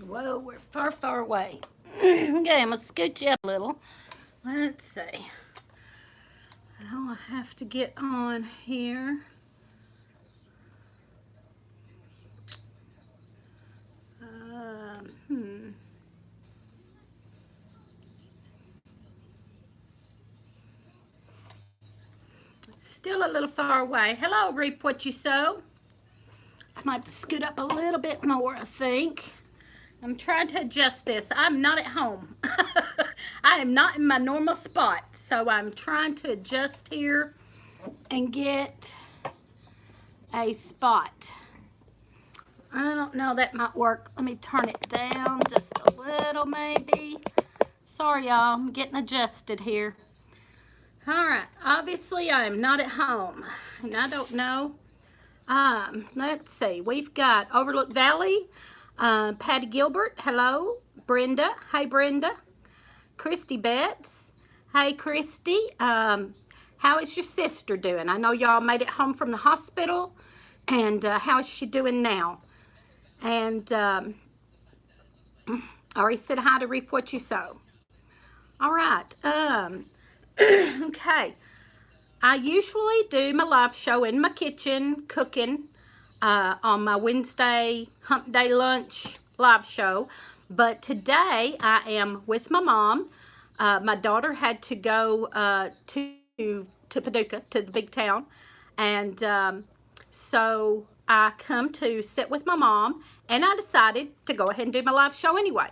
Whoa, we're far, far away. Okay, I'm gonna scoot you up a little. Let's see. Oh, I have to get on here. Um, hmm. Still a little far away. Hello, reap what you sow. I might scoot up a little bit more, I think. I'm trying to adjust this. I'm not at home. I am not in my normal spot. So I'm trying to adjust here and get a spot. I don't know, that might work. Let me turn it down just a little maybe. Sorry y'all, I'm getting adjusted here. All right, obviously I am not at home and I don't know. Let's see, we've got Overlook Valley, Patty Gilbert, hello. Brenda, hey Brenda. Christy Betts, hey Christy. How is your sister doing? I know y'all made it home from the hospital, and how is she doing now? And I already said hi to reap what you sow. All right. Okay. I usually do my live show in my kitchen, cooking, on my Wednesday Hump Day lunch live show. But today I am with my mom. My daughter had to go to Paducah, to the big town. And so I come to sit with my mom, and I decided to go ahead and do my live show anyway.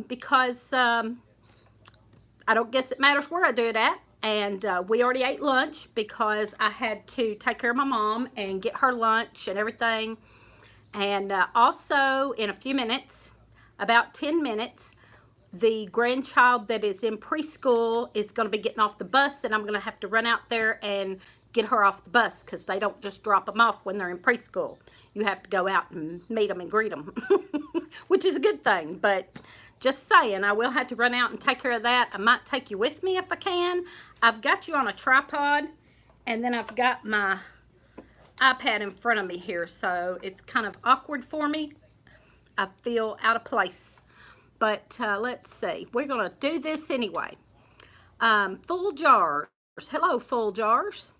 Because I don't guess it matters where I do it at. And we already ate lunch because I had to take care of my mom and get her lunch and everything. And also, in a few minutes, about 10 minutes, the grandchild that is in preschool is going to be getting off the bus, and I'm going to have to run out there and get her off the bus because they don't just drop them off when they're in preschool. You have to go out and meet them and greet them, which is a good thing. But just saying, I will have to run out and take care of that. I might take you with me if I can. I've got you on a tripod, and then I've got my iPad in front of me here, so it's kind of awkward for me. I feel out of place. But let's see. We're going to do this anyway. Full jars. Hello, full jars.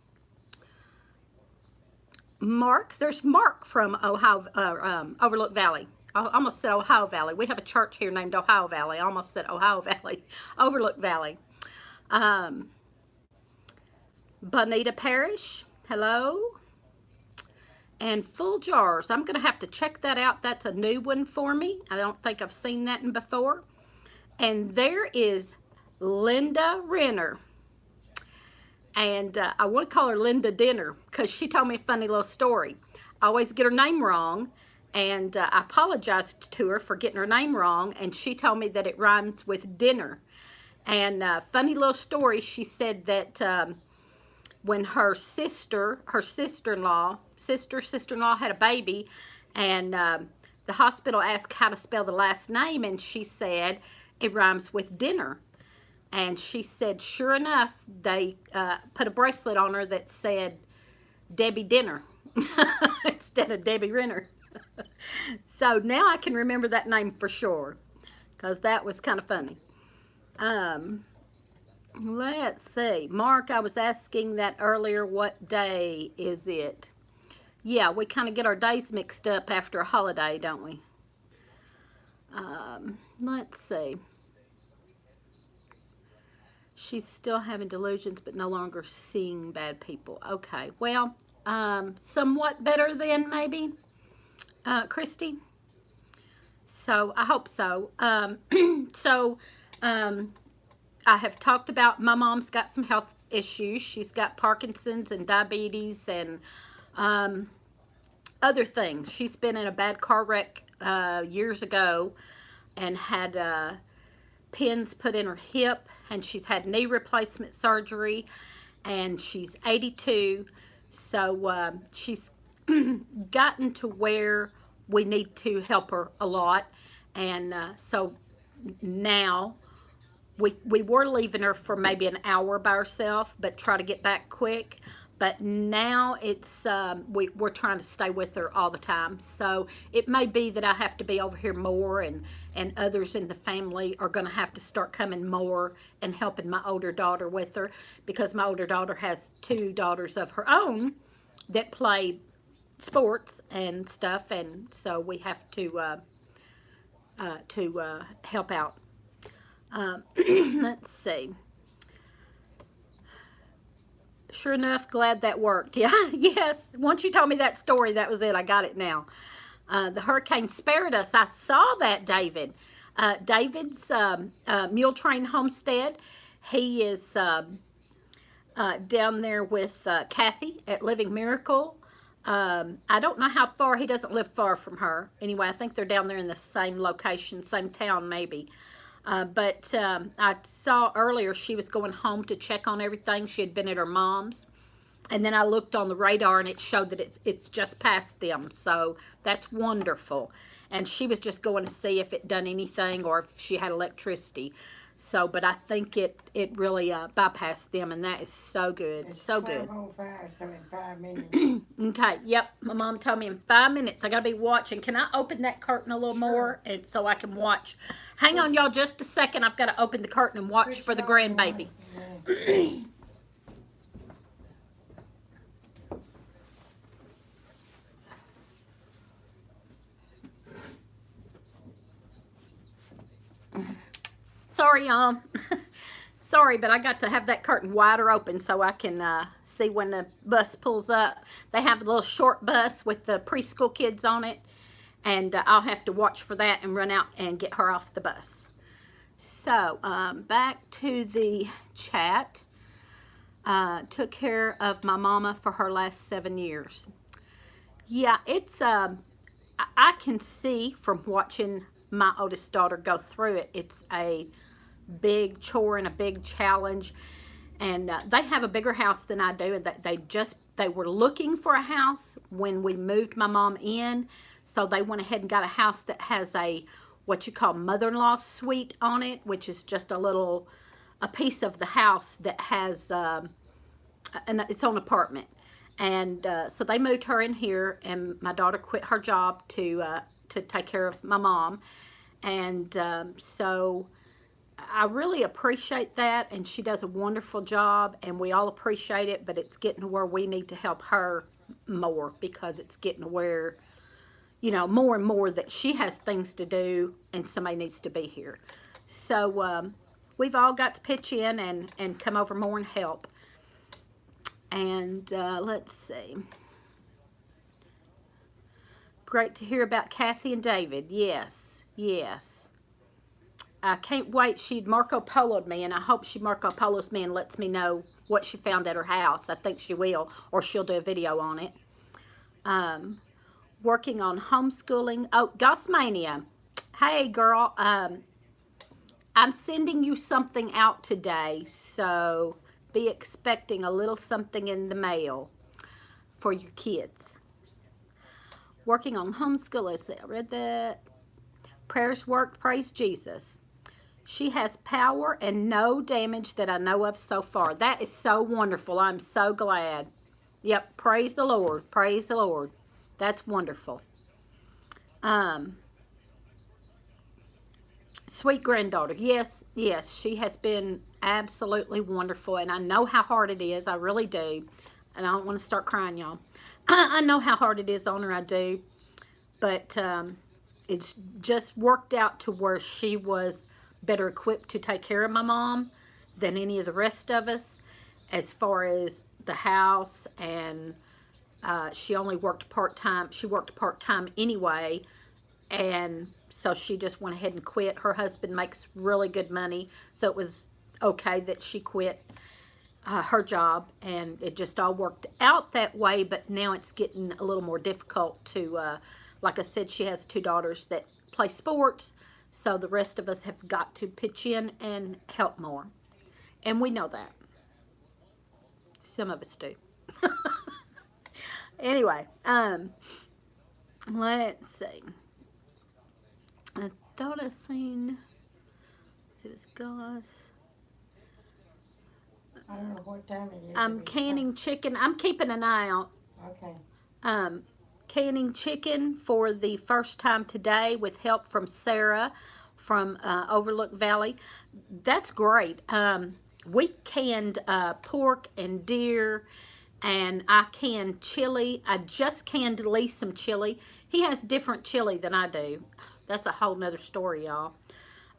Mark. There's Mark from Ohio, Overlook Valley. I almost said Ohio Valley. We have a church here named Ohio Valley. I almost said Ohio Valley. Overlook Valley. Bonita Parish. Hello. And full jars. I'm going to have to check that out. That's a new one for me. I don't think I've seen that before. And there is Linda Renner. And I want to call her Linda Dinner because she told me a funny little story. I always get her name wrong. And I apologized to her for getting her name wrong. And she told me that it rhymes with dinner. And funny little story, she said that when her sister-in-law had a baby, and the hospital asked how to spell the last name, and she said it rhymes with dinner. And she said, sure enough, they put a bracelet on her that said Debbie Dinner instead of Debbie Renner. So now I can remember that name for sure, because that was kind of funny. Let's see. Mark, I was asking that earlier, what day is it? Yeah, we kind of get our days mixed up after a holiday, don't we? Let's see. She's still having delusions, but no longer seeing bad people. Okay, well, somewhat better then, maybe, Christy? So, I hope so. I have talked about my mom's got some health issues. She's got Parkinson's and diabetes and other things. She's been in a bad car wreck years ago and had pins put in her hip, and she's had knee replacement surgery, and she's 82. So she's gotten to where we need to help her a lot. And so now we were leaving her for maybe an hour by herself, but try to get back quick. but now it's we're trying to stay with her all the time. So it may be that I have to be over here more, and others in the family are going to have to start coming more and helping my older daughter with her, because my older daughter has 2 daughters of her own that play sports and stuff, and so we have to help out. Let's see. Sure enough, glad that worked. Yeah, yes. Once you told me that story, that was it. I got it now. The hurricane spared us. I saw that, David. David's Mule Train Homestead. He is down there with Kathy at Living Miracle. I don't know how far. He doesn't live far from her. Anyway, I think they're down there in the same location, same town maybe. But I saw earlier she was going home to check on everything. She had been at her mom's. And then I looked on the radar and it showed that it's just past them. So that's wonderful. And she was just going to see if it done anything or if she had electricity. So, but I think it really bypassed them, and that is so good. It's so good. 12:05, so in 5 minutes. Okay, yep. My mom told me in 5 minutes I got to be watching. Can I open that curtain a little more and so I can watch? Hang on, y'all, just a second. I've got to open the curtain and watch for the grandbaby. Sorry, y'all. Sorry, but I got to have that curtain wider open so I can see when the bus pulls up. They have a little short bus with the preschool kids on it, and I'll have to watch for that and run out and get her off the bus. So, back to the chat. Took care of my mama for her last 7 years. Yeah, it's, I can see from watching my oldest daughter go through it, it's a big chore and a big challenge. And they have a bigger house than I do, and they were looking for a house when we moved my mom in, so they went ahead and got a house that has a what you call mother-in-law suite on it, which is just a piece of the house that has its own apartment. And so they moved her in here, and my daughter quit her job to take care of my mom. And so I really appreciate that, and she does a wonderful job, and we all appreciate it, but it's getting to where we need to help her more, because it's getting to where, you know, more and more that she has things to do and somebody needs to be here. So we've all got to pitch in and come over more and help. And let's see. Great to hear about Kathy and David. Yes, yes. I can't wait. She'd Marco Polo'd me, and I hope she Marco Polo's me and lets me know what she found at her house. I think she will, or she'll do a video on it. Working on homeschooling. Oh, Gossmania. Hey, girl. I'm sending you something out today, so be expecting a little something in the mail for your kids. Working on homeschool. Let's see, I read that. Prayers worked. Praise Jesus. She has power and no damage that I know of so far. That is so wonderful. I'm so glad. Yep, praise the Lord. Praise the Lord. That's wonderful. Sweet granddaughter. Yes, yes, she has been absolutely wonderful, and I know how hard it is. I really do. And I don't want to start crying, y'all. I know how hard it is on her. I do. But it's just worked out to where she was better equipped to take care of my mom than any of the rest of us, as far as the house. And she only worked part-time. She worked part-time anyway, and so she just went ahead and quit. Her husband makes really good money, so it was okay that she quit her job, and it just all worked out that way. But now it's getting a little more difficult to, like I said, she has 2 daughters that play sports, so the rest of us have got to pitch in and help more. And we know that. Some of us do. Anyway, let's see. I thought I seen, it was Goss. I don't know what time it is. I'm canning chicken. I'm keeping an eye out. Okay. Canning chicken for the first time today with help from Sarah from Overlook Valley. That's great. We canned pork and deer, and I canned chili. I just canned Lee some chili. He has different chili than I do. That's a whole nother story, y'all.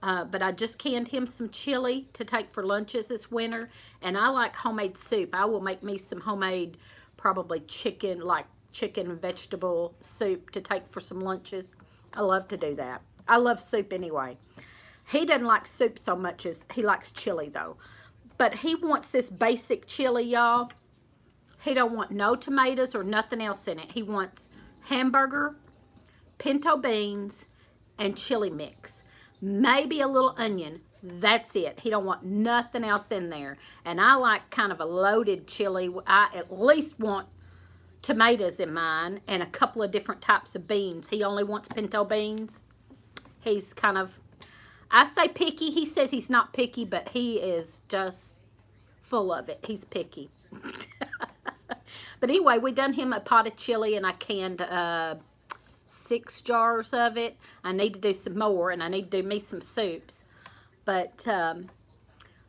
But I just canned him some chili to take for lunches this winter. And I like homemade soup. I will make me some homemade, probably chicken and vegetable soup to take for some lunches. I love to do that. I love soup anyway. He doesn't like soup so much as he likes chili, though. But he wants this basic chili, y'all. He don't want no tomatoes or nothing else in it. He wants hamburger, pinto beans, and chili mix. Maybe a little onion. That's it. He don't want nothing else in there. And I like kind of a loaded chili. I at least want tomatoes in mine and a couple of different types of beans. He only wants pinto beans. He's kind of, I say picky. He says he's not picky, but he is just full of it. He's picky. But anyway, we done him a pot of chili, and I canned 6 jars of it. I need to do some more, and I need to do me some soups. But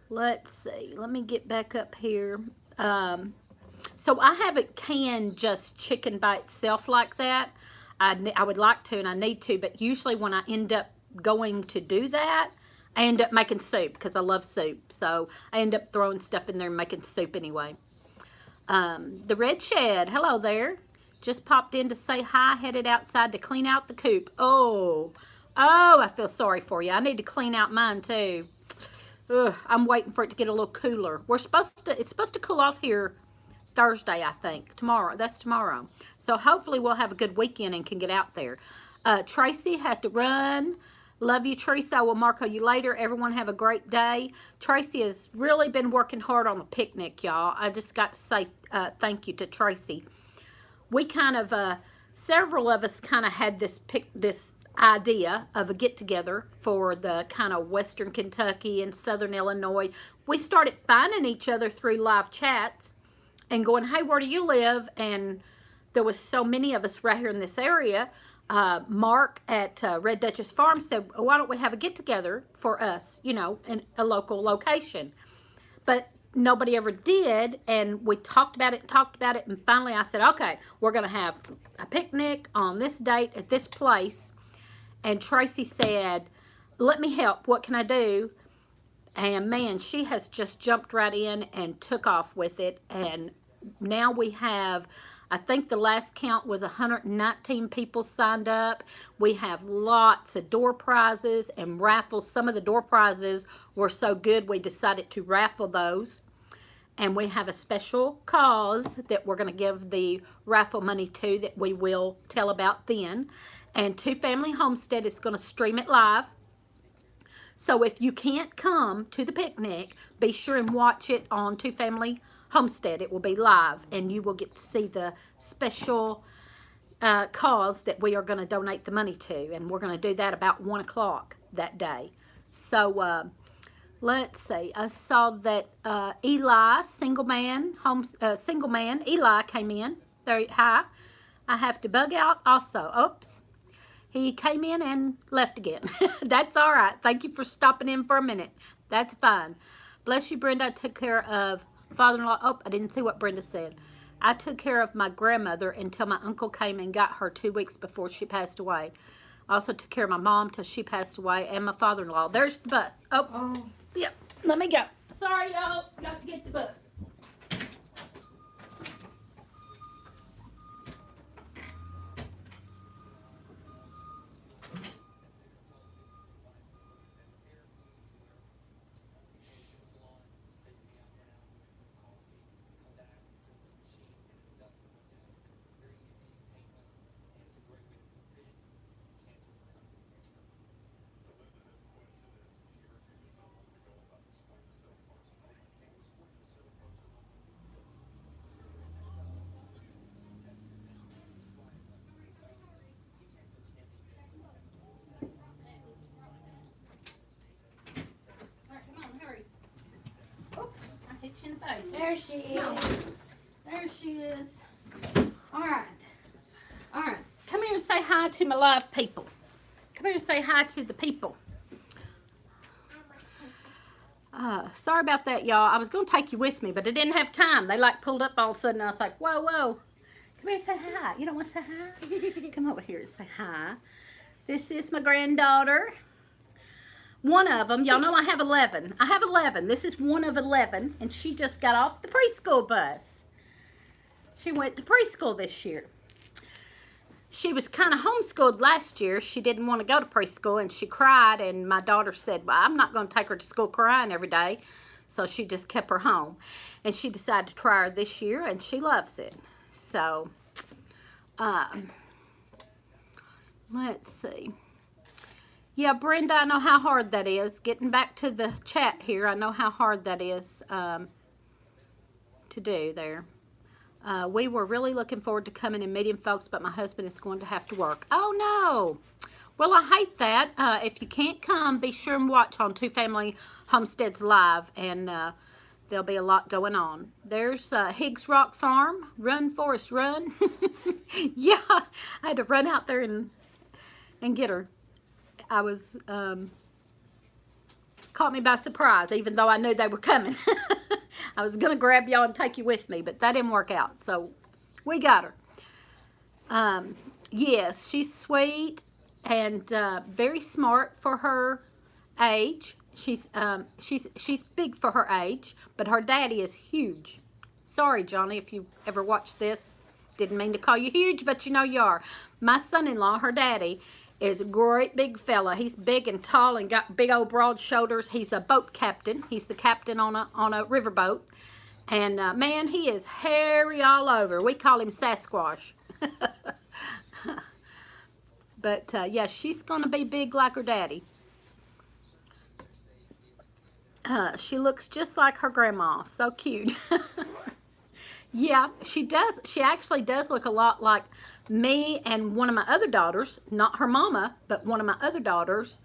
let's see. Let me get back up here. So I haven't canned just chicken by itself like that. I would like to, and I need to, but usually when I end up going to do that, I end up making soup because I love soup. So I end up throwing stuff in there and making soup anyway. The Red Shed, hello there. Just popped in to say hi, headed outside to clean out the coop. Oh, I feel sorry for you. I need to clean out mine too. Ugh, I'm waiting for it to get a little cooler. It's supposed to cool off here Thursday, I think. Tomorrow. That's tomorrow. So hopefully we'll have a good weekend and can get out there. Tracy had to run. Love you, Teresa. I will mark you later. Everyone have a great day. Tracy has really been working hard on the picnic, y'all. I just got to say thank you to Tracy. We kind of, several of us kind of had this idea of a get-together for the kind of Western Kentucky and Southern Illinois. We started finding each other through live chats and going, hey, where do you live? And there was so many of us right here in this area. Mark at Red Duchess Farm said, why don't we have a get-together for us, in a local location? But nobody ever did, and we talked about it, and finally I said, okay, we're going to have a picnic on this date at this place. And Tracy said, let me help. What can I do? And man, she has just jumped right in and took off with it. And now we have, I think the last count was 119 people signed up. We have lots of door prizes and raffles. Some of the door prizes were so good we decided to raffle those. And we have a special cause that we're going to give the raffle money to that we will tell about then. And Two Family Homestead is going to stream it live. So if you can't come to the picnic, be sure and watch it on Two Family Homestead. It will be live, and you will get to see the special cause that we are going to donate the money to. And we're going to do that about 1 o'clock that day. So let's see. I saw that Eli, single man, Eli came in. There, hi. I have to bug out also. Oops. He came in and left again. That's all right. Thank you for stopping in for a minute. That's fine. Bless you, Brenda. I took care of father-in-law. Oh, I didn't see what Brenda said. I took care of my grandmother until my uncle came and got her 2 weeks before she passed away. I also took care of my mom till she passed away, and my father-in-law. There's the bus. Oh, yep. Let me go. Sorry, y'all. Got to get the bus. face. There she is. No. There she is. All right. All right. Come here and say hi to my live people. Come here and say hi to the people. Sorry about that, y'all. I was going to take you with me, but I didn't have time. They like pulled up all of a sudden. I was like, whoa, whoa. Come here and say hi. You don't want to say hi? Come over here and say hi. This is my granddaughter. One of them. Y'all know I have 11. I have 11. This is one of 11, and she just got off the preschool bus. She went to preschool this year. She was kind of homeschooled last year. She didn't want to go to preschool, and she cried, and my daughter said, well, I'm not going to take her to school crying every day, so she just kept her home. And she decided to try her this year, and she loves it. So, let's see. Yeah, Brenda, I know how hard that is. Getting back to the chat here, I know how hard that is to do there. We were really looking forward to coming and meeting folks, but my husband is going to have to work. Oh, no. Well, I hate that. If you can't come, be sure and watch on Two Family Homesteads Live, and there'll be a lot going on. There's Higgs Rock Farm. Run, Forrest, run. Yeah, I had to run out there and get her. I was, caught me by surprise, even though I knew they were coming. I was going to grab y'all and take you with me, but that didn't work out. So we got her. Yes, she's sweet and very smart for her age. She's big for her age, but her daddy is huge. Sorry, Johnny, if you ever watched this. Didn't mean to call you huge, but you know you are. My son-in-law, her daddy, is a great big fella. He's big and tall and got big old broad shoulders. He's a boat captain. He's the captain on a riverboat. And man, he is hairy all over. We call him Sasquatch. But yeah, she's gonna be big like her daddy. She looks just like her grandma. So cute. Yeah, she does. She actually does look a lot like me and one of my other daughters. Not her mama, but one of my other daughters.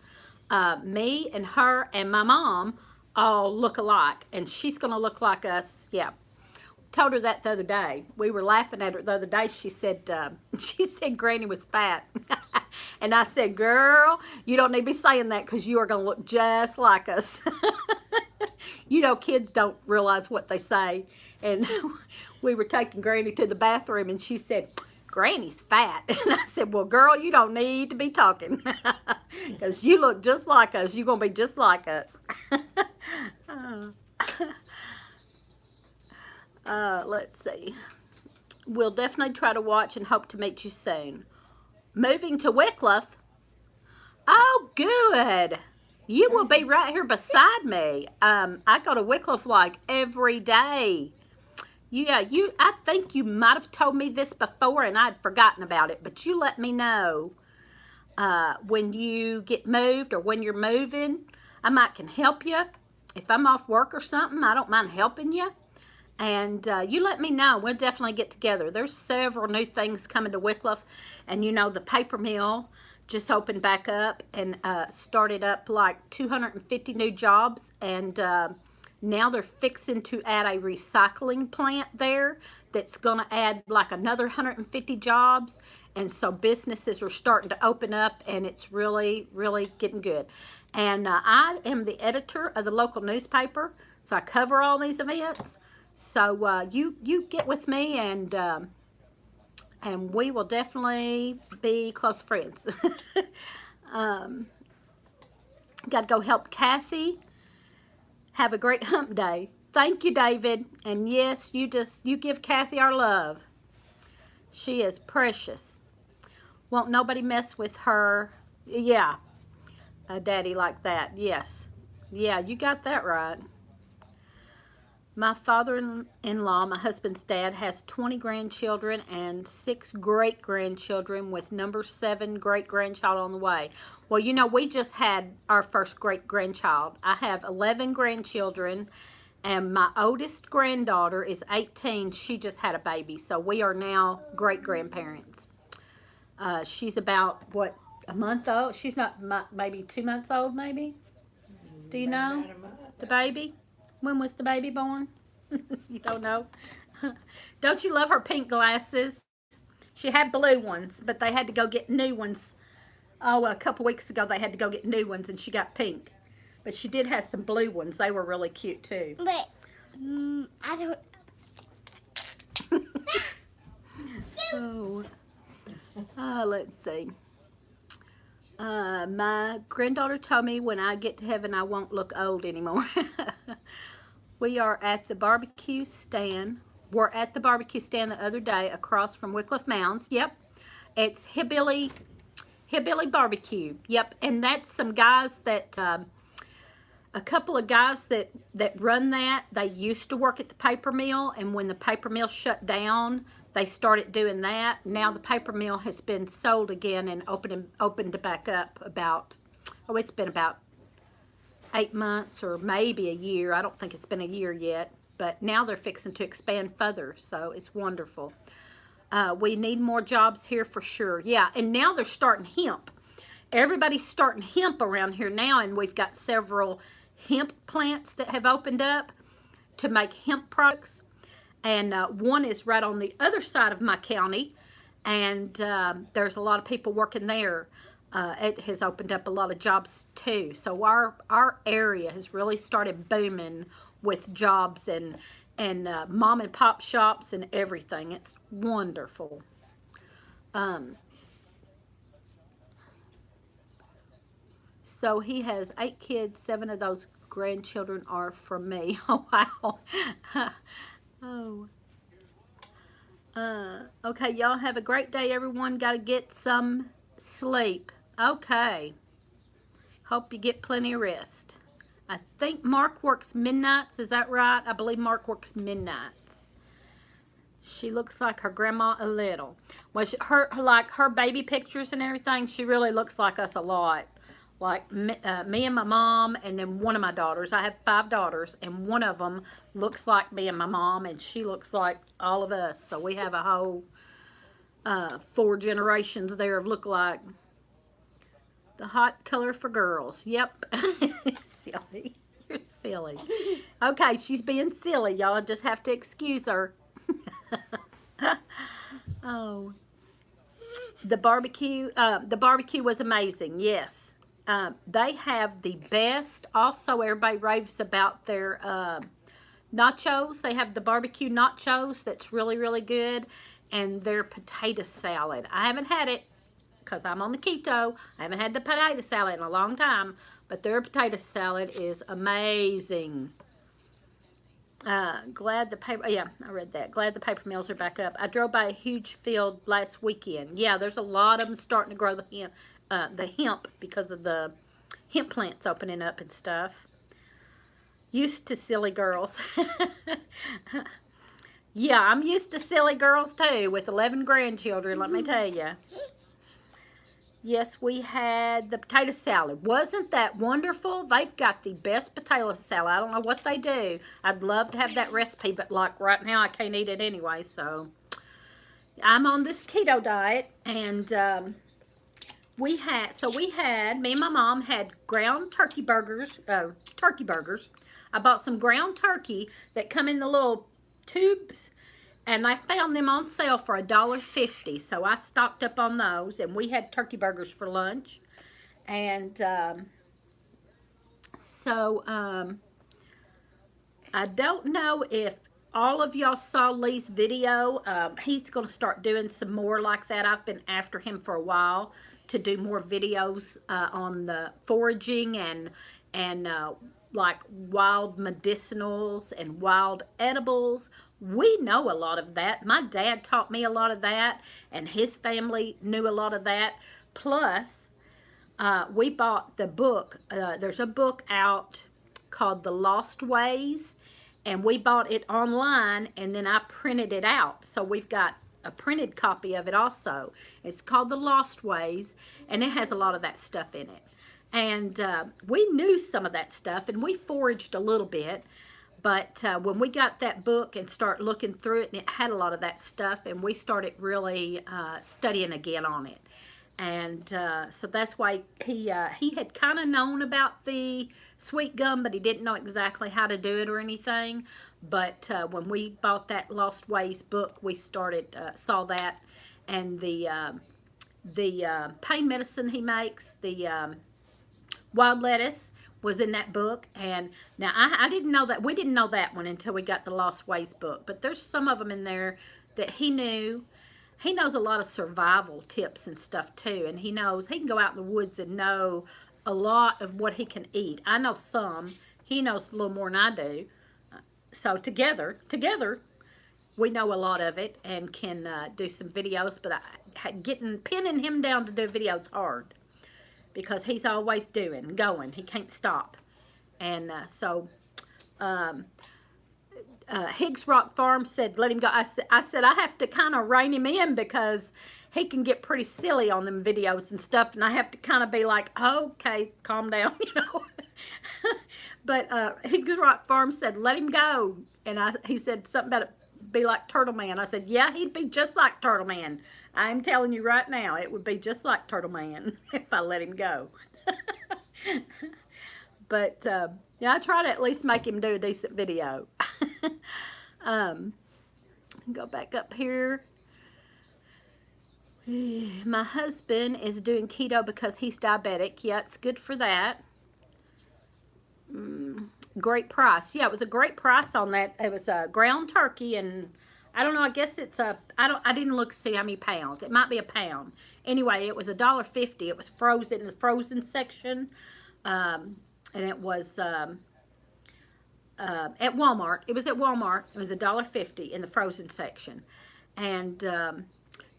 Me and her and my mom all look alike. And she's going to look like us. Yeah. Told her that the other day. We were laughing at her the other day. She said Granny was fat. And I said, girl, you don't need to be saying that because you are going to look just like us. You know, kids don't realize what they say. And we were taking Granny to the bathroom, and she said, Granny's fat. And I said, well, girl, you don't need to be talking because you look just like us. You're going to be just like us. Let's see. We'll definitely try to watch and hope to meet you soon. Moving to Wycliffe. Oh, good. You will be right here beside me. I go to Wycliffe like every day. Yeah, I think you might have told me this before and I'd forgotten about it, but you let me know when you get moved or when you're moving. I might can help you. If I'm off work or something, I don't mind helping you. And you let me know. We'll definitely get together. There's several new things coming to Wycliffe. And you know, the paper mill just opened back up and started up like 250 new jobs. And now they're fixing to add a recycling plant there that's going to add like another 150 jobs. And so businesses are starting to open up, and it's really, really getting good. And I am the editor of the local newspaper, so I cover all these events. So you get with me, and we will definitely be close friends. Got to go help Kathy have a great hump day. Thank you, David. And yes, you give Kathy our love. She is precious. Won't nobody mess with her. Yeah, a daddy like that. Yes. Yeah, you got that right. My father-in-law, my husband's dad, has 20 grandchildren and 6 great-grandchildren with number 7 great-grandchild on the way. Well, you know, we just had our first great-grandchild. I have 11 grandchildren, and my oldest granddaughter is 18. She just had a baby, so we are now great-grandparents. She's about, what, a month old? She's not maybe 2 months old, maybe? Do you know? The baby? When was the baby born? You don't know? Don't you love her pink glasses? She had blue ones, but they had to go get new ones. Oh, a couple weeks ago they had to go get new ones, and she got pink. But she did have some blue ones. They were really cute too. But I don't. Oh, let's see. My granddaughter told me when I get to heaven I won't look old anymore. We are at the barbecue stand. We're at the barbecue stand the other day across from Wycliffe Mounds. Yep. It's Hillbilly Barbecue. Yep. And that's some guys that, a couple of guys that run that. They used to work at the paper mill, and when the paper mill shut down, they started doing that. Now the paper mill has been sold again and opened back up about, it's been about 8 months or maybe a year. I don't think it's been a year yet, but now they're fixing to expand further, so it's wonderful. We need more jobs here for sure. Yeah, and now they're starting hemp. Everybody's starting hemp around here now, and we've got several hemp plants that have opened up to make hemp products. And one is right on the other side of my county, and there's a lot of people working there. It has opened up a lot of jobs too. So our area has really started booming with jobs and mom and pop shops and everything. It's wonderful. So he has 8 kids. 7 of those grandchildren are from me. Oh, wow. Oh. Okay, y'all have a great day, everyone. Got to get some sleep. Okay. Hope you get plenty of rest. I think Mark works midnights. Is that right? I believe Mark works midnights. She looks like her grandma a little. Well, like her baby pictures and everything, she really looks like us a lot. Like me and my mom, and then one of my daughters. I have 5 daughters, and one of them looks like me and my mom, and she looks like all of us. So we have a whole 4 generations there of look-alike. The hot color for girls. Yep. Silly. You're silly. Okay, she's being silly. Y'all just have to excuse her. Oh. The barbecue was amazing. Yes. They have the best. Also, everybody raves about their nachos. They have the barbecue nachos that's really, really good. And their potato salad. I haven't had it because I'm on the keto. I haven't had the potato salad in a long time. But their potato salad is amazing. Glad the paper, yeah, I read that. Glad the paper mills are back up. I drove by a huge field last weekend. Yeah, there's a lot of them starting to grow the hemp because of the hemp plants opening up and stuff. Used to silly girls. Yeah, I'm used to silly girls too with 11 grandchildren, let me tell you. Yes, we had the potato salad. Wasn't that wonderful? They've got the best potato salad. I don't know what they do. I'd love to have that recipe, but like right now I can't eat it anyway, so I'm on this keto diet, and me and my mom had ground turkey burgers. I bought some ground turkey that come in the little tubes, and I found them on sale for $1.50. So I stocked up on those, and we had turkey burgers for lunch. And I don't know if all of y'all saw Lee's video. He's going to start doing some more like that. I've been after him for a while to do more videos on the foraging and like wild medicinals and wild edibles. We know a lot of that. My dad taught me a lot of that, and his family knew a lot of that. Plus, we bought the book. There's a book out called The Lost Ways, and we bought it online, and then I printed it out. So we've got a printed copy of it also. It's called The Lost Ways, and it has a lot of that stuff in it. And we knew some of that stuff, and we foraged a little bit. But when we got that book and start looking through it, and it had a lot of that stuff, and we started really studying again on it. And so that's why he had kind of known about the sweet gum, but he didn't know exactly how to do it or anything. But when we bought that Lost Ways book, we started saw that, and the pain medicine he makes, the wild lettuce, was in that book. And now I didn't know that. We didn't know that one until we got the Lost Ways book. But there's some of them in there that he knew. He knows a lot of survival tips and stuff too, and he can go out in the woods and know a lot of what he can eat. I know some. He knows a little more than I do. So together, we know a lot of it and can do some videos. But pinning him down to do videos hard, because he's always going. He can't stop, and Higgs Rock Farm said, let him go. I said, I have to kind of rein him in, because he can get pretty silly on them videos and stuff, and I have to kind of be like, oh, okay, calm down, But Higgs Rock Farm said, let him go. And he said something about it be like Turtle Man. I said, yeah, he'd be just like Turtle Man. I'm telling you right now, it would be just like Turtle Man if I let him go. But yeah, I try to at least make him do a decent video. Go back up here. My husband is doing keto because he's diabetic. Yeah, it's good for that. Great price. Yeah, it was a great price on that. It was a ground turkey, and I don't know, I guess it's I didn't look to see how many pounds. It might be a pound. Anyway, it was $1.50. It was frozen in the frozen section. And it was at Walmart. It was at Walmart. It was $1.50 in the frozen section. And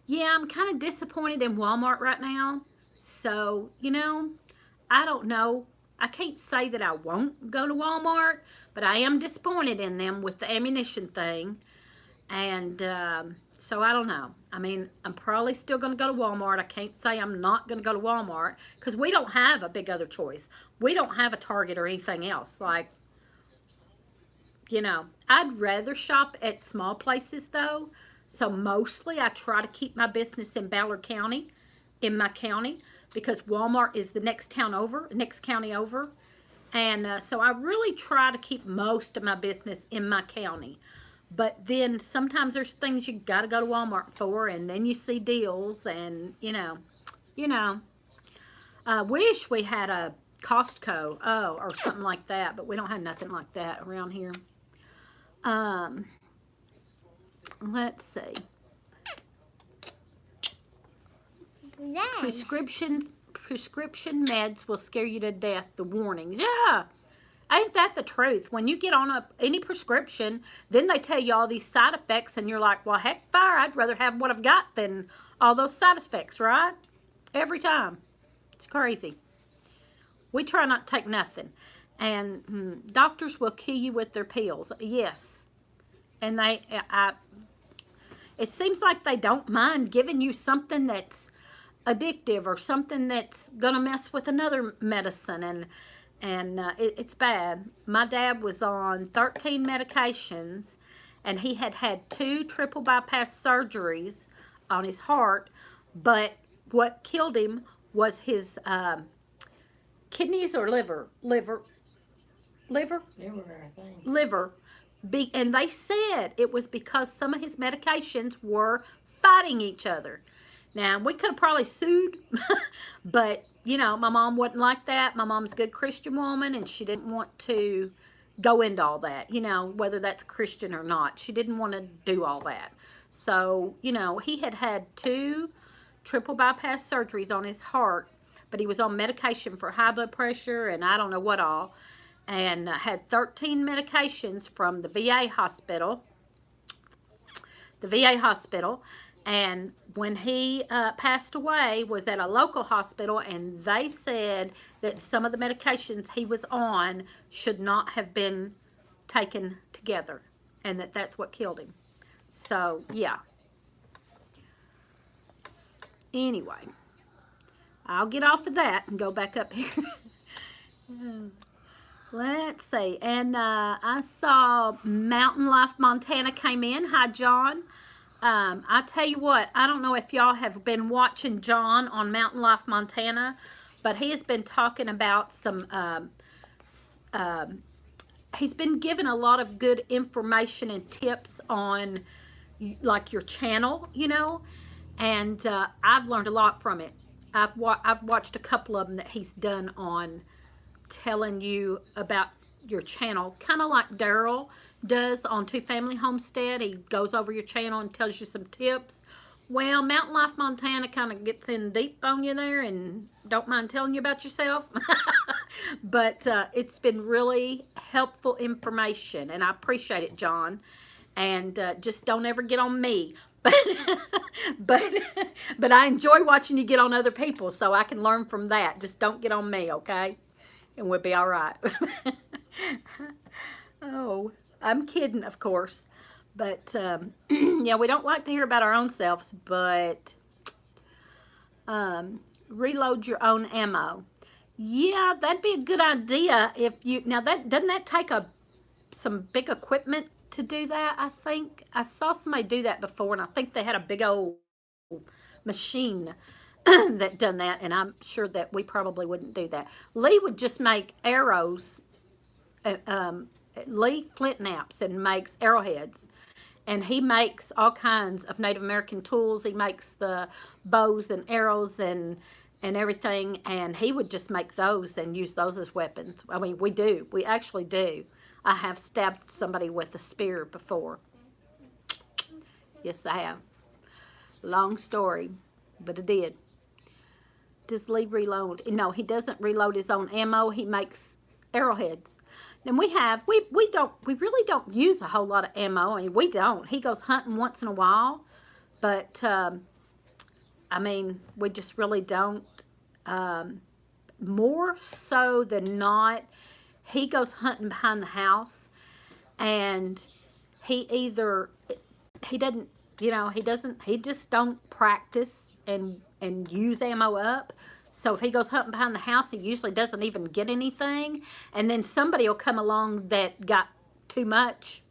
yeah, I'm kind of disappointed in Walmart right now. So, I don't know. I can't say that I won't go to Walmart, but I am disappointed in them with the ammunition thing. And so I don't know. I mean, I'm probably still going to go to Walmart. I can't say I'm not going to go to Walmart, because we don't have a big other choice. We don't have a Target or anything else. Like, I'd rather shop at small places though. So mostly I try to keep my business in Ballard County, in my county, because Walmart is the next county over. And so I really try to keep most of my business in my county. But then sometimes there's things you got to go to Walmart for, and then you see deals, and, I wish we had a Costco, or something like that, but we don't have nothing like that around here. Let's see. Then. Prescription meds will scare you to death. The warnings. Yeah. Ain't that the truth? When you get on any prescription, then they tell you all these side effects, and you're like, well, heck fire, I'd rather have what I've got than all those side effects, right? Every time. It's crazy. We try not to take nothing. And doctors will kill you with their pills. Yes. And it seems like they don't mind giving you something that's addictive or something that's going to mess with another medicine. And it's bad. My dad was on 13 medications, and he had 2 triple bypass surgeries on his heart. But what killed him was his kidneys or liver. And they said it was because some of his medications were fighting each other. Now, we could have probably sued, but, my mom wasn't like that. My mom's a good Christian woman, and she didn't want to go into all that, whether that's Christian or not. She didn't want to do all that. So, he had 2 triple bypass surgeries on his heart, but he was on medication for high blood pressure and I don't know what all, and had 13 medications from the VA hospital. And when he passed away, was at a local hospital, and they said that some of the medications he was on should not have been taken together, and that's what killed him. So, yeah. Anyway, I'll get off of that and go back up here. Let's see. And I saw Mountain Life Montana came in. Hi, John. I tell you what, I don't know if y'all have been watching John on Mountain Life Montana, but he has been talking about some, he's been giving a lot of good information and tips on like your channel, you know, and I've learned a lot from it. I've watched a couple of them that he's done on telling you about your channel, kind of like Daryl does on Two Family Homestead. He goes over your channel and tells you some tips. Well, Mountain Life Montana kind of gets in deep on you there and don't mind telling you about yourself. But it's been really helpful information, and I appreciate it, John. And just don't ever get on me. But but I enjoy watching you get on other people, so I can learn from that. Just don't get on me, okay? And we'll be all right. Oh, I'm kidding, of course. But, yeah, we don't like to hear about our own selves, but reload your own ammo. Yeah, that'd be a good idea if you, now that, doesn't that take some big equipment to do that, I think? I saw somebody do that before, and I think they had a big old machine that done that, and I'm sure that we probably wouldn't do that. Lee would just make arrows. Lee flint knaps and makes arrowheads, and he makes all kinds of Native American tools. He makes the bows and arrows and everything, and he would just make those and use those as weapons. I mean, we actually do. I have stabbed somebody with a spear before. Yes, I have. Long story, but I did. Does Lee reload? No, he doesn't reload his own ammo. He makes arrowheads. And we really don't use a whole lot of ammo. I mean, we don't. He goes hunting once in a while, but I mean, we just really don't. More so than not, he goes hunting behind the house, and he doesn't, you know, he just don't practice and use ammo up. So if he goes hunting behind the house, he usually doesn't even get anything. And then somebody will come along that got too much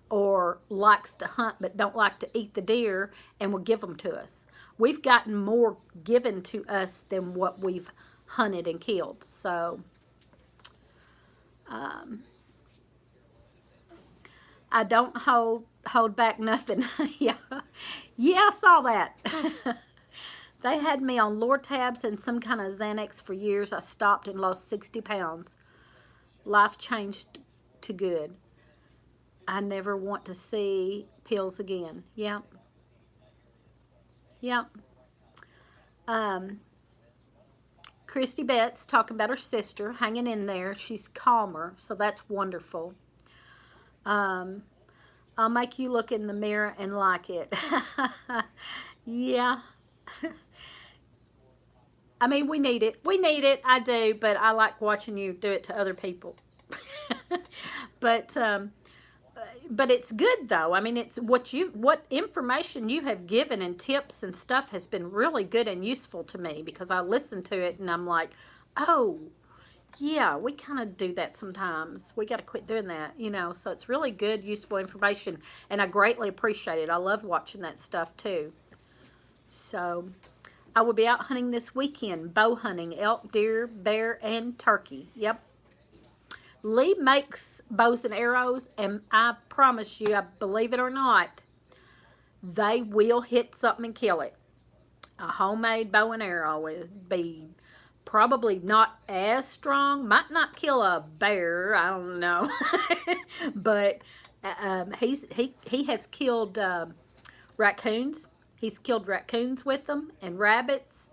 or likes to hunt but don't like to eat the deer and will give them to us. We've gotten more given to us than what we've hunted and killed. So I don't hold back nothing. Yeah, I saw that. They had me on Lortabs and some kind of Xanax for years. I stopped and lost 60 pounds. Life changed to good. I never want to see pills again. Yep. Christy Betts talking about her sister, hanging in there. She's calmer, so that's wonderful. I'll make you look in the mirror and like it. Yeah. I mean, we need it. I do, but I like watching you do it to other people. But it's good though. I mean, it's what information you have given and tips and stuff has been really good and useful to me, because I listen to it and I'm like, oh, yeah, we kind of do that sometimes. We got to quit doing that, you know. So it's really good, useful information, and I greatly appreciate it. I love watching that stuff too. So I will be out hunting this weekend, bow hunting, elk, deer, bear, and turkey. Yep. Lee makes bows and arrows, and I promise you, I believe it or not, they will hit something and kill it. A homemade bow and arrow would be probably not as strong, might not kill a bear, I don't know. But he has killed raccoons. He's killed raccoons with them and rabbits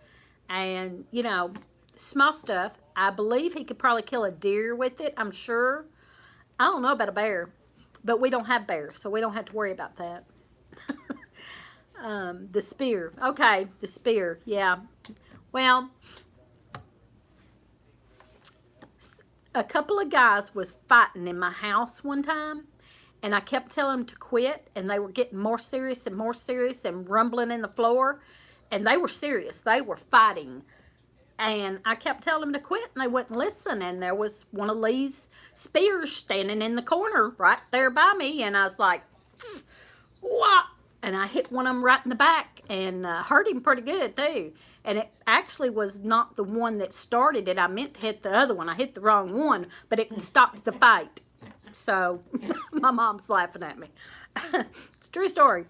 and, you know, small stuff. I believe he could probably kill a deer with it, I'm sure. I don't know about a bear, but we don't have bears, so we don't have to worry about that. The spear. Okay, the spear, yeah. Well, a couple of guys was fighting in my house one time, and I kept telling them to quit, and they were getting more serious and rumbling in the floor, and they were serious. They were fighting, and I kept telling them to quit, and they wouldn't listen, and there was one of Lee's spears standing in the corner right there by me, and I was like, what? and I hit one of them right in the back and hurt him pretty good too. And it actually was not the one that started it. I meant to hit the other one. I hit the wrong one, but it stopped the fight. So my mom's laughing at me. It's a true story.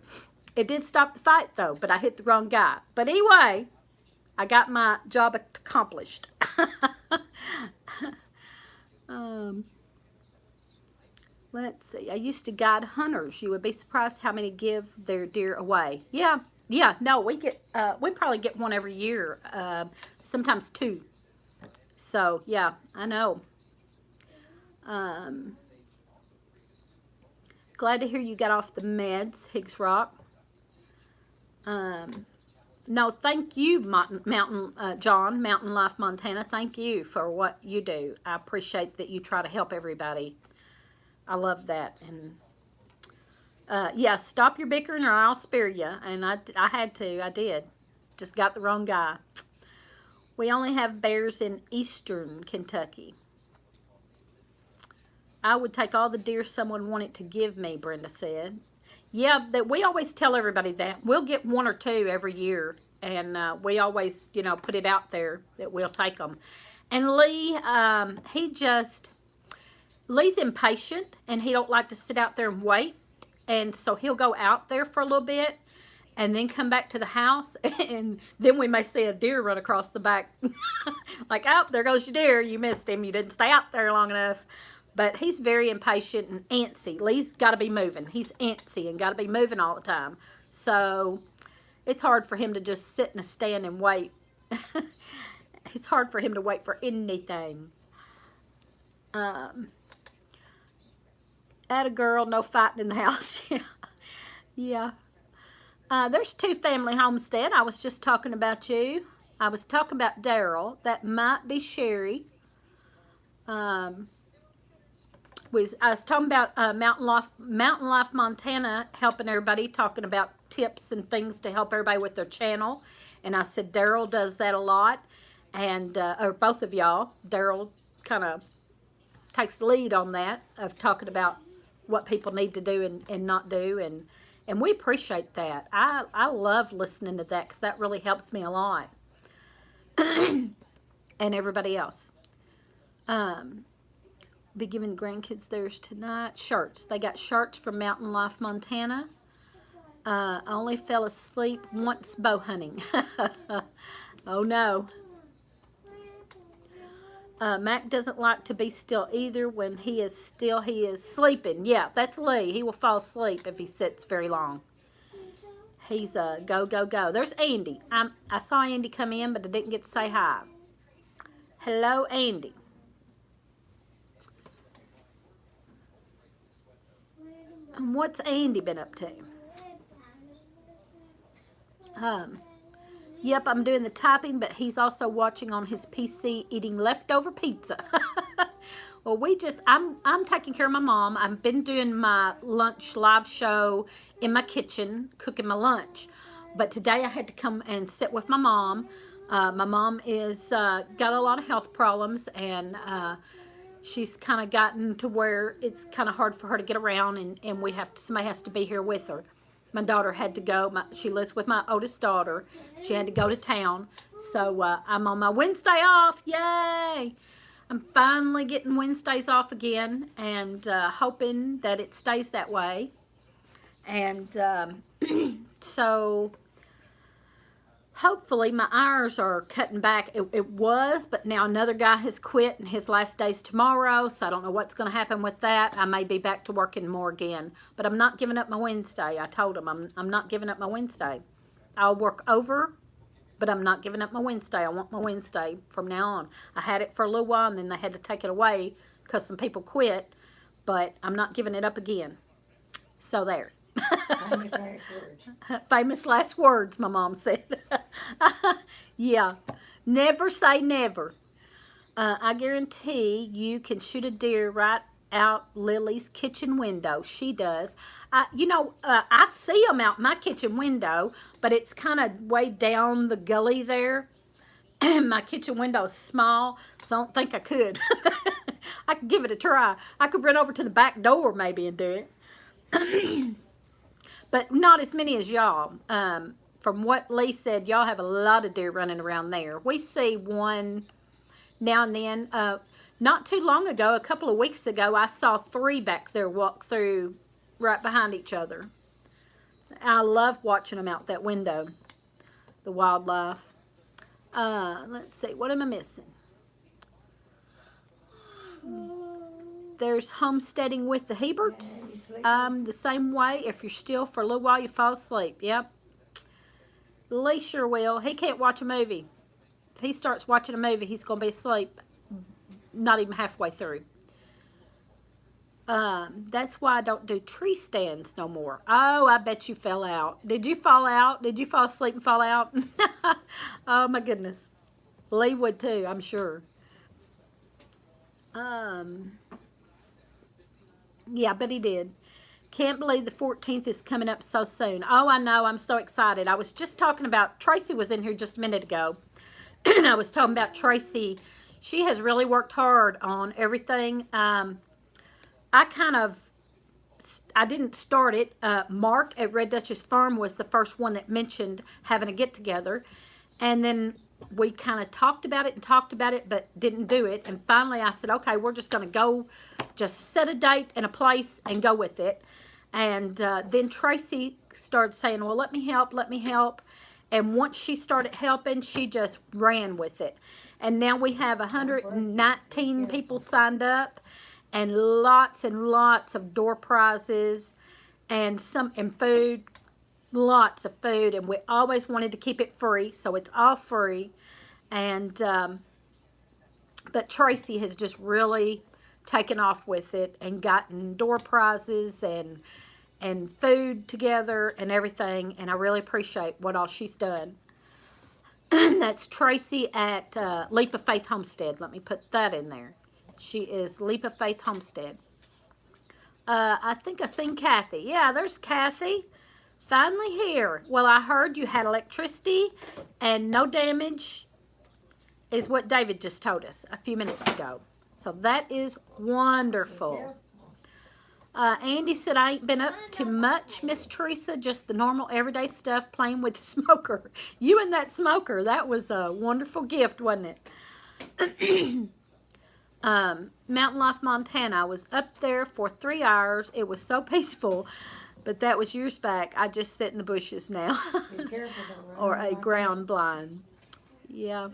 It did stop the fight though, but I hit the wrong guy. But anyway, I got my job accomplished. Let's see. I used to guide hunters. You would be surprised how many give their deer away. Yeah. No, we probably get one every year. Sometimes two. So yeah, I know. Glad to hear you got off the meds, Higgs Rock. No, thank you, John, Mountain Life Montana. Thank you for what you do. I appreciate that you try to help everybody. I love that. And yeah, stop your bickering or I'll spare you. And I had to. I did. Just got the wrong guy. We only have bears in eastern Kentucky. I would take all the deer someone wanted to give me, Brenda said. Yeah, that we always tell everybody that. We'll get one or two every year. And we always, put it out there that we'll take them. And Lee, Lee's impatient and he don't like to sit out there and wait. And so he'll go out there for a little bit and then come back to the house. And then we may see a deer run across the back. Like, oh, there goes your deer. You missed him. You didn't stay out there long enough. But he's very impatient and antsy. Lee's got to be moving. He's antsy and got to be moving all the time. So it's hard for him to just sit in a stand and wait. It's hard for him to wait for anything. Atta girl, no fighting in the house. Yeah. There's two family homestead. I was just talking about you. I was talking about Daryl. That might be Sherry. I was talking about Mountain Life Montana, helping everybody, talking about tips and things to help everybody with their channel. And I said Daryl does that a lot, and or both of y'all. Daryl kind of takes the lead on that, of talking about what people need to do and not do, and we appreciate that. I love listening to that because that really helps me a lot, and everybody else. Be giving the grandkids theirs tonight. Shirts. They got shirts from Mountain Life Montana. I only fell asleep once bow hunting. Oh no. Mac doesn't like to be still either. When he is still, he is sleeping. Yeah, that's Lee. He will fall asleep if he sits very long. He's a go. There's Andy. I saw Andy come in, but I didn't get to say hi. Hello, Andy. And what's Andy been up to? Yep, I'm doing the typing, but he's also watching on his PC eating leftover pizza. Well, I'm taking care of my mom. I've been doing my lunch live show in my kitchen, cooking my lunch. But today I had to come and sit with my mom. My mom is got a lot of health problems, and she's kind of gotten to where it's kind of hard for her to get around, and somebody has to be here with her. My daughter had to go. She lives with my oldest daughter. She had to go to town. So I'm on my Wednesday off. Yay! I'm finally getting Wednesdays off again, and hoping that it stays that way. And so hopefully my hours are cutting back. It was, but now another guy has quit, and his last day's tomorrow, so I don't know what's going to happen with that. I may be back to working more again, but I'm not giving up my Wednesday. I told him I'm not giving up my Wednesday. I'll work over, but I'm not giving up my Wednesday. I want my Wednesday from now on. I had it for a little while, and then they had to take it away because some people quit, but I'm not giving it up again. So there. Famous last words. Famous last words, my mom said. Yeah, never say never. I guarantee you can shoot a deer right out Lily's kitchen window. She does. I see them out my kitchen window, but it's kind of way down the gully there. My kitchen window is small, so I don't think I could. I could give it a try. I could run over to the back door maybe and do it. but not as many as y'all. From what Lee said, y'all have a lot of deer running around there. We see one now and then. Not too long ago, a couple of weeks ago, I saw 3 back there walk through right behind each other. I love watching them out that window, the wildlife. Let's see, what am I missing? There's homesteading with the Heberts. The same way. If you're still for a little while, you fall asleep. Yep. Lee sure will. He can't watch a movie. If he starts watching a movie, he's going to be asleep. Not even halfway through. That's why I don't do tree stands no more. Oh, I bet you fell out. Did you fall out? Did you fall asleep and fall out? Oh, my goodness. Lee would too, I'm sure. Yeah, but he did. Can't believe the 14th is coming up so soon. Oh, I know. I'm so excited. I was just talking about, Tracy was in here just a minute ago. And I was talking about Tracy. She has really worked hard on everything. I didn't start it. Mark at Red Duchess Farm was the first one that mentioned having a get-together. And then we kind of talked about it, but didn't do it. And finally I said, okay, we're just going to go, just set a date and a place and go with it. And then Tracy started saying, well, let me help. And once she started helping, she just ran with it. And now we have 119 people signed up and lots of door prizes and food. Lots of food, and we always wanted to keep it free, so it's all free. And but Tracy has just really taken off with it and gotten door prizes and food together and everything, and I really appreciate what all she's done. That's Tracy at Leap of Faith Homestead. Let me put that in there. She is Leap of Faith Homestead. I think I seen Kathy. Yeah, there's Kathy. Finally here. Well, I heard you had electricity and no damage is what David just told us a few minutes ago. So that is wonderful. Andy said, I ain't been up to much, Miss Teresa, just the normal everyday stuff, playing with the smoker. You and that smoker, that was a wonderful gift, wasn't it? Mountain Life, Montana. I was up there for 3 hours. It was so peaceful. But that was years back. I just sit in the bushes now. Or a ground blind. Yeah.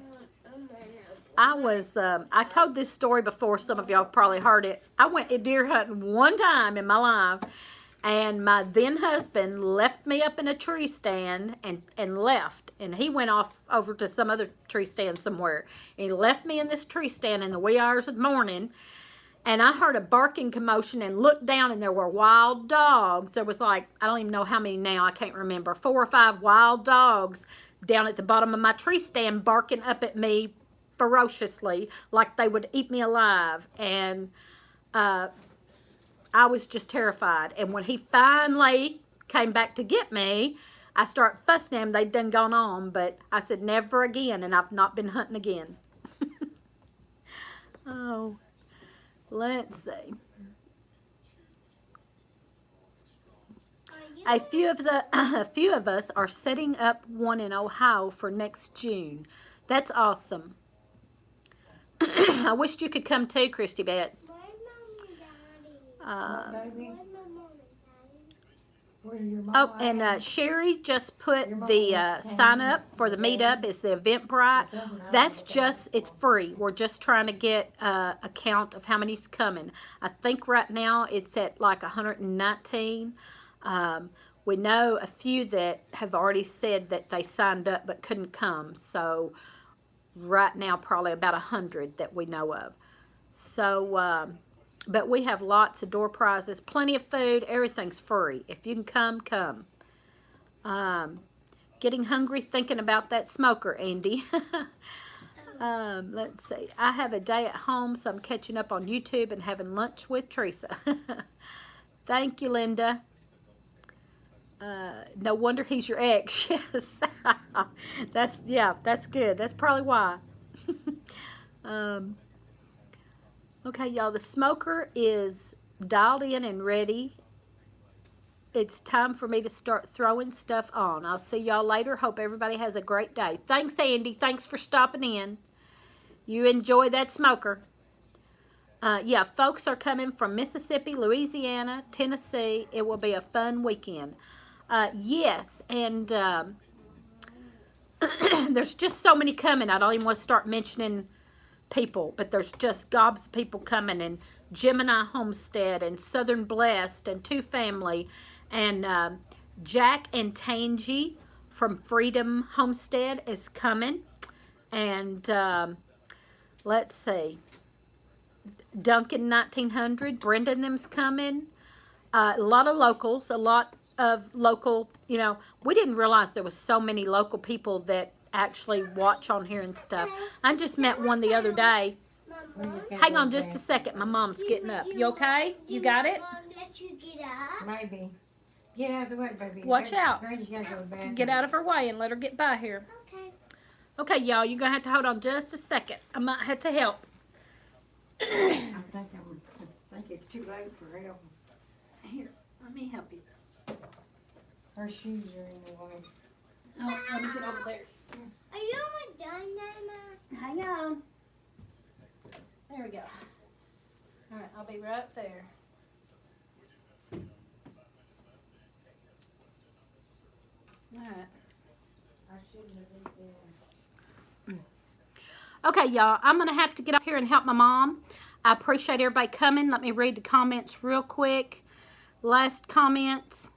I told this story before. Some of y'all have probably heard it. I went deer hunting one time in my life. And my then husband left me up in a tree stand and left. And he went off over to some other tree stand somewhere. And he left me in this tree stand in the wee hours of the morning. And I heard a barking commotion and looked down, and there were wild dogs. There was like, I don't even know how many now, I can't remember, 4 or 5 wild dogs down at the bottom of my tree stand barking up at me ferociously like they would eat me alive. And I was just terrified. And when he finally came back to get me, I started fussing him. They'd done gone on, but I said, never again, and I've not been hunting again. Oh. Let's see. A few of us are setting up one in Ohio for next June. That's awesome. I wished you could come too, Christy Betts. Oh, and Sherry just put the sign up for the meetup. It's the Eventbrite. That's just, it's free. We're just trying to get a count of how many's coming. I think right now it's at like 119. We know a few that have already said that they signed up but couldn't come. So right now probably about 100 that we know of. So, but we have lots of door prizes, plenty of food, everything's free. If you can come, come. Getting hungry thinking about that smoker, Andy. Let's see. I have a day at home, so I'm catching up on YouTube and having lunch with Teresa. Thank you, Linda. No wonder he's your ex. Yes. That's good. That's probably why. Okay, y'all, the smoker is dialed in and ready. it's time for me to start throwing stuff on. I'll see y'all later. Hope everybody has a great day. Thanks, Andy. Thanks for stopping in. You enjoy that smoker. Yeah, folks are coming from Mississippi, Louisiana, Tennessee. It will be a fun weekend. Yes, and there's just so many coming. I don't even want to start mentioning people, but there's just gobs of people coming, and Gemini Homestead and Southern Blessed and Two Family and Jack and Tangy from Freedom Homestead is coming, and let's see, Duncan 1900, Brenda and them's coming. A lot of locals, a lot of local, you know, we didn't realize there was so many local people that actually watch on here and stuff. I just met one the other day. Hang on just a second. My mom's getting up. You okay? You got it? Let you get up. Maybe. Get out of the way, baby. Watch out. Granny's gotta go to the bathroom. Get out of her way and let her get by here. Okay. Okay, y'all, you're going to have to hold on just a second. I might have to help. I think it's too late for help. Here, let me help you. Her shoes are in the way. Oh, let me get over there. Are you almost done, Nana? Hang on. There we go. All right, I'll be right there. All right. Her shoes are right there. Okay, y'all, I'm going to have to get up here and help my mom. I appreciate everybody coming. Let me read the comments real quick. Last comments.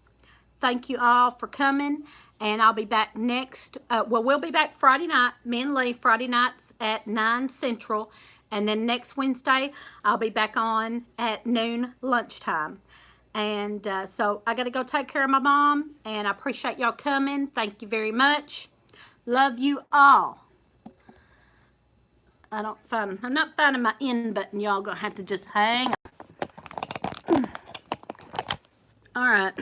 Thank you all for coming, and I'll be back next. We'll be back Friday night. Me and Lee, Friday nights at 9 Central, and then next Wednesday, I'll be back on at noon lunchtime. And so I got to go take care of my mom, and I appreciate y'all coming. Thank you very much. Love you all. I'm not finding my end button. Y'all gonna have to just hang on. All right.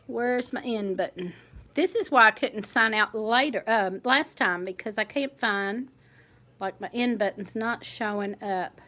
Where's my end button? This is why I couldn't sign out later, last time, because I can't find, like, my end button's not showing up.